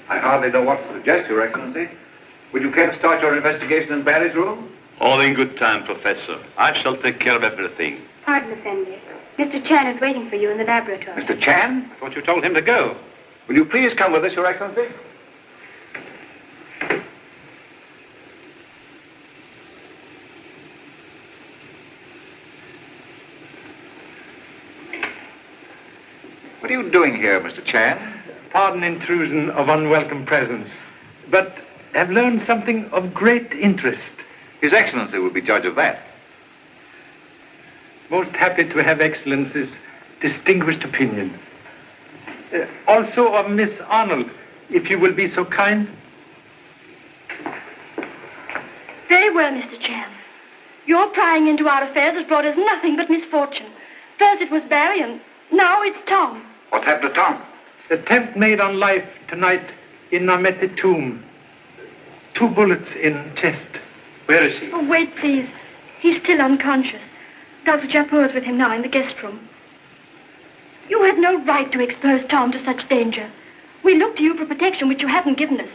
I hardly know what to suggest, Your Excellency. Would you care to start your investigation in Barry's room? All in good time, Professor. I shall take care of everything. Pardon, Effendi. Mr. Chan is waiting for you in the laboratory. Mr. Chan? I thought you told him to go. Will you please come with us, Your Excellency? What are you doing here, Mr. Chan? Pardon intrusion of unwelcome presence, but have learned something of great interest. His Excellency will be judge of that. Most happy to have Excellency's distinguished opinion. Also of Miss Arnold, if you will be so kind. Very well, Mr. Chan. Your prying into our affairs has brought us nothing but misfortune. First it was Barry, and now it's Tom. What happened to Tom? Attempt made on life tonight in Namete tomb. 2 bullets in chest. Where is he? Oh, wait, please. He's still unconscious. Dr. Japur is with him now in the guest room. You had no right to expose Tom to such danger. We looked to you for protection, which you haven't given us.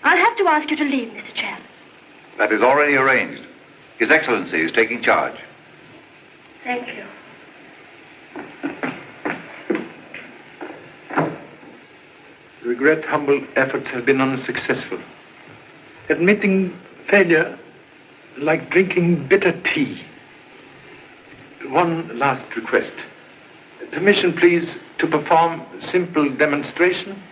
I'll have to ask you to leave, Mr. Chan. That is already arranged. His Excellency is taking charge. Thank you. Regret humble efforts have been unsuccessful. Admitting failure like drinking bitter tea. One last request. Permission, please, to perform simple demonstration.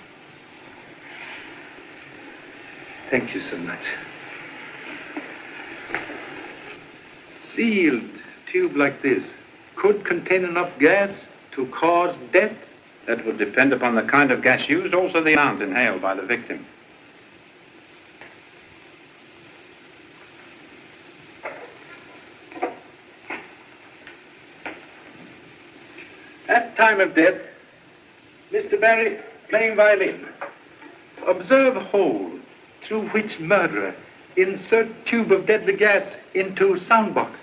Thank you so much. Sealed tube like this could contain enough gas to cause death. That would depend upon the kind of gas used, also the amount inhaled by the victim. At time of death, Mr. Barry playing violin. Observe hole through which murderer insert tube of deadly gas into soundbox.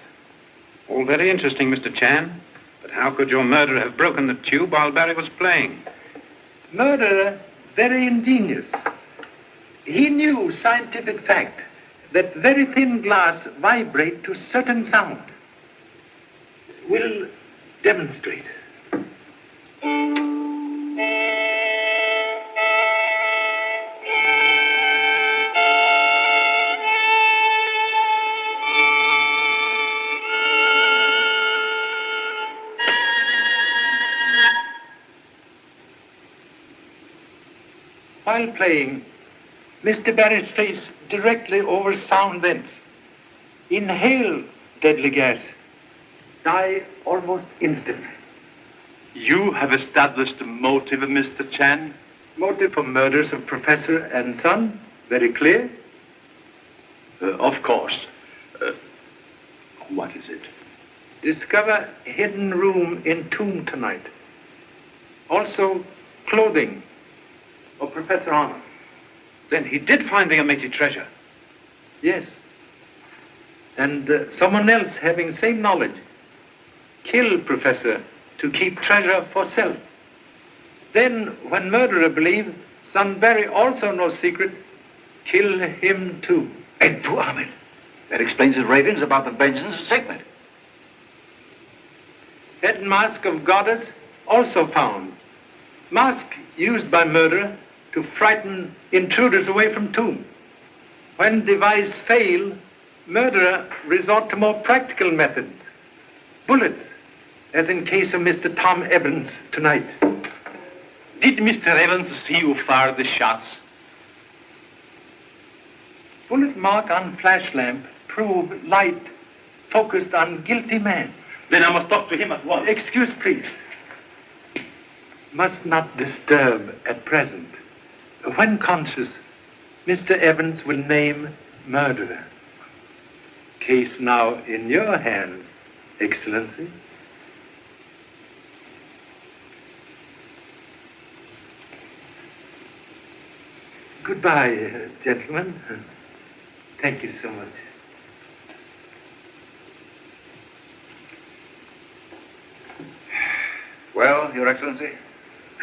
All very interesting, Mr. Chan. But how could your murderer have broken the tube while Barry was playing? Murderer, very ingenious. He knew scientific fact that very thin glass vibrate to certain sound. Will demonstrate. While playing, Mr. Barry's face directly over sound vents. Inhale deadly gas. Die almost instantly. You have established the motive, Mr. Chan? Motive for murders of professor and son? Very clear? Of course. What is it? Discover hidden room in tomb tonight. Also, clothing of Professor Arnold. Then he did find the omitted treasure. Yes. And someone else having same knowledge. Kill Professor to keep treasure for self. Then, when murderer believe son Barry also knows secret, kill him too. And to Ahmed. That explains his ravings about the vengeance of Sigmund. Head mask of goddess also found. Mask used by murderer to frighten intruders away from tomb. When device fail, murderer resort to more practical methods. Bullets, as in case of Mr. Tom Evans tonight. Did Mr. Evans see you fire the shots? Bullet mark on flash lamp prove light focused on guilty man. Then I must talk to him at once. Excuse, please. Must not disturb at present. When conscious, Mr. Evans will name murderer. Case now in your hands, Excellency. Goodbye, gentlemen. Thank you so much. Well, Your Excellency?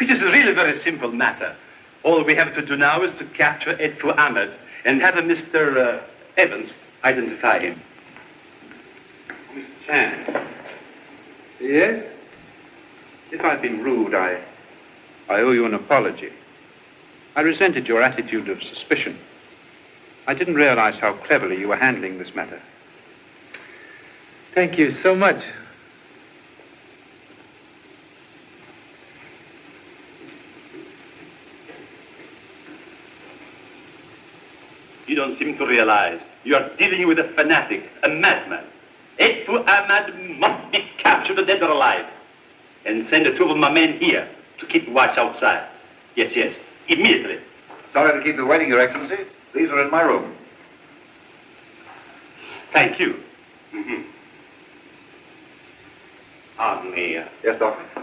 It is a really very simple matter. All we have to do now is to capture Edfu Ahmed and have Mr. Evans identify him. Mr. Chan, Yes? if I've been rude, I owe you an apology. I resented your attitude of suspicion. I didn't realize how cleverly you were handling this matter. Thank you so much. You don't seem to realize you are dealing with a fanatic, a madman. Edfu Ahmed must be captured dead or alive. And send 2 of my men here to keep watch outside. Yes, yes, immediately. Sorry to keep you waiting, Your Excellency. These are in my room. Thank you. Pardon me. Yes, Doctor?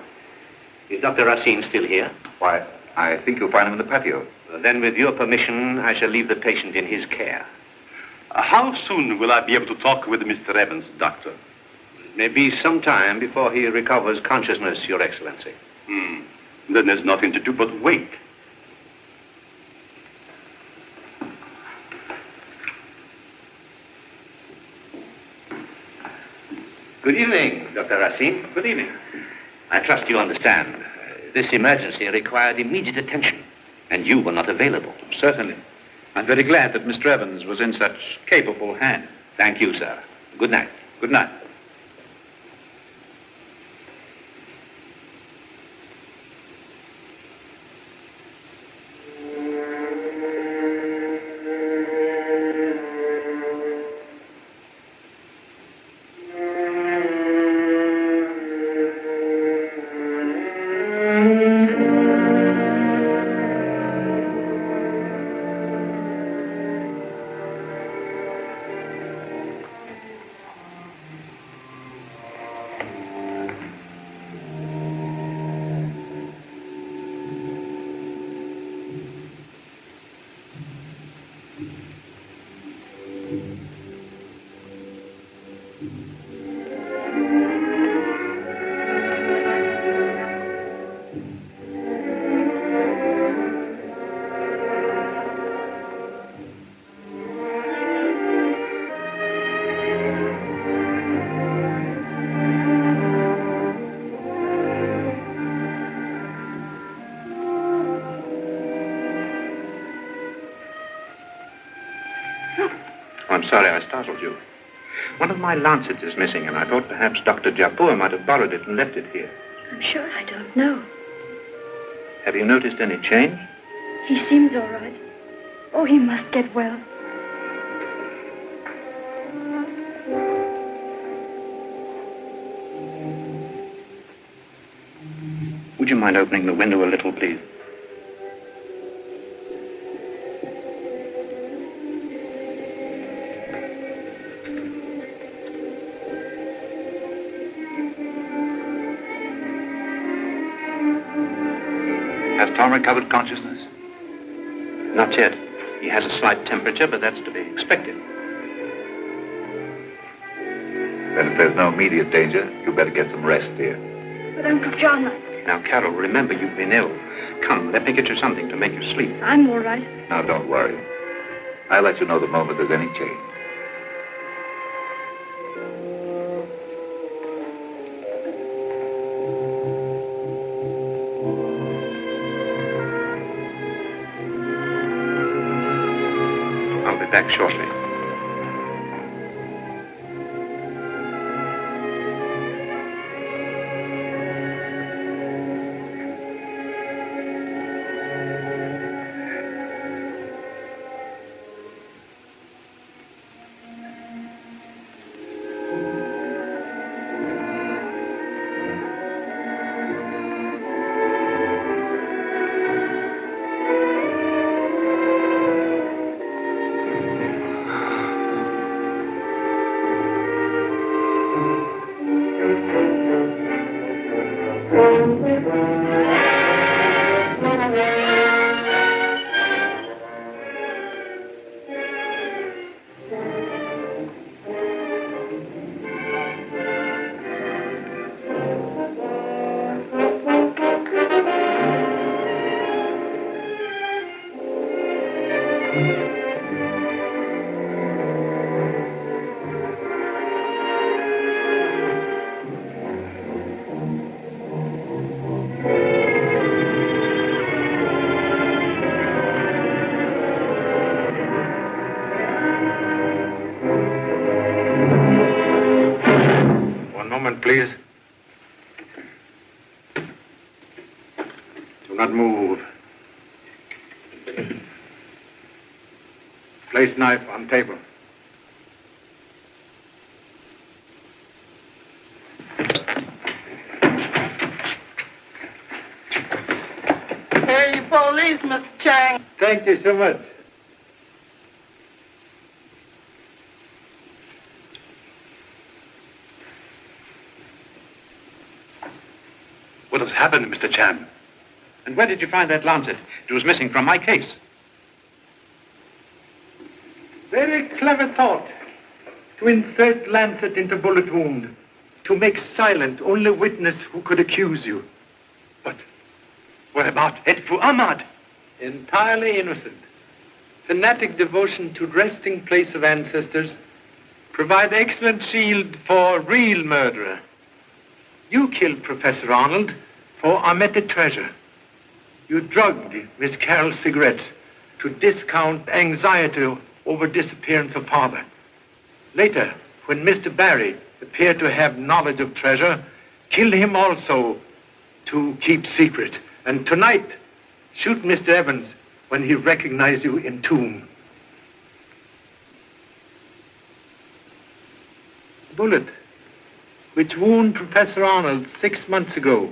Is Dr. Racine still here? Why, I think you'll find him in the patio. Then, with your permission, I shall leave the patient in his care. How soon will I be able to talk with Mr. Evans, Doctor? It may be some time before he recovers consciousness, Your Excellency. Then there's nothing to do but wait. Good evening, Dr. Racine. Good evening. I trust you understand. This emergency required immediate attention, and you were not available. Certainly. I'm very glad that Mr. Evans was in such capable hands. Thank you, sir. Good night. Good night. I'm sorry I startled you. One of my lancets is missing, and I thought perhaps Dr. Japur might have borrowed it and left it here. I'm sure I don't know. Have you noticed any change? He seems all right. Oh, he must get well. Would you mind opening the window a little, please? Has Tom recovered consciousness? Not yet. He has a slight temperature, but that's to be expected. Then if there's no immediate danger, you better get some rest, dear. But Uncle John, Now, Carol, remember you've been ill. Come, let me get you something to make you sleep. I'm all right. Now, don't worry. I'll let you know the moment there's any change. back shortly. Please. Do not move. Place knife on table. Hey, police, Mr. Chang. Thank you so much. What has happened, Mr. Chan? And where did you find that lancet? It was missing from my case. Very clever thought. To insert lancet into bullet wound. To make silent only witness who could accuse you. But what about Edfu Ahmad? Entirely innocent. Fanatic devotion to resting place of ancestors provide excellent shield for real murderer. You killed Professor Arnold for omitted treasure. You drugged Miss Carroll's cigarettes to discount anxiety over disappearance of father. Later, when Mr. Barry appeared to have knowledge of treasure, killed him also to keep secret. And tonight, shoot Mr. Evans when he recognized you in tomb. Bullet which wound Professor Arnold 6 months ago,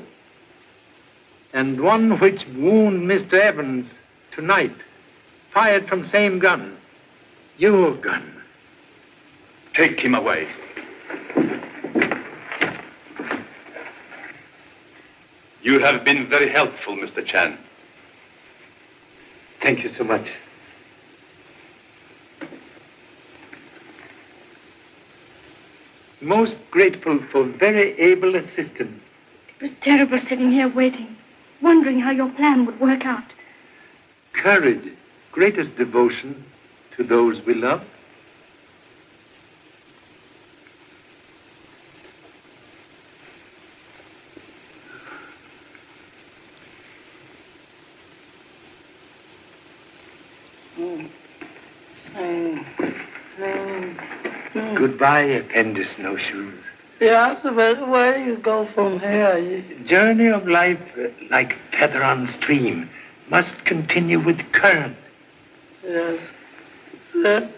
and one which wound Mr. Evans tonight, fired from same gun, your gun. Take him away. You have been very helpful, Mr. Chan. Thank you so much. Most grateful for very able assistance. It was terrible sitting here waiting, wondering how your plan would work out. Courage, greatest devotion to those we love. Goodbye, appendix snowshoes. Yeah, so where do you go from here? Journey of life, like feather on stream, must continue with current. Yes, sir.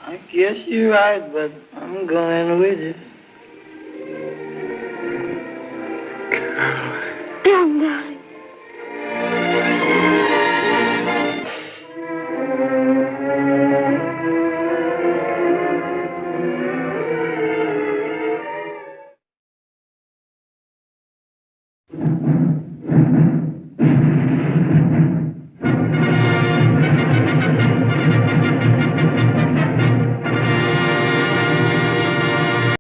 I guess you're right, but I'm going with you.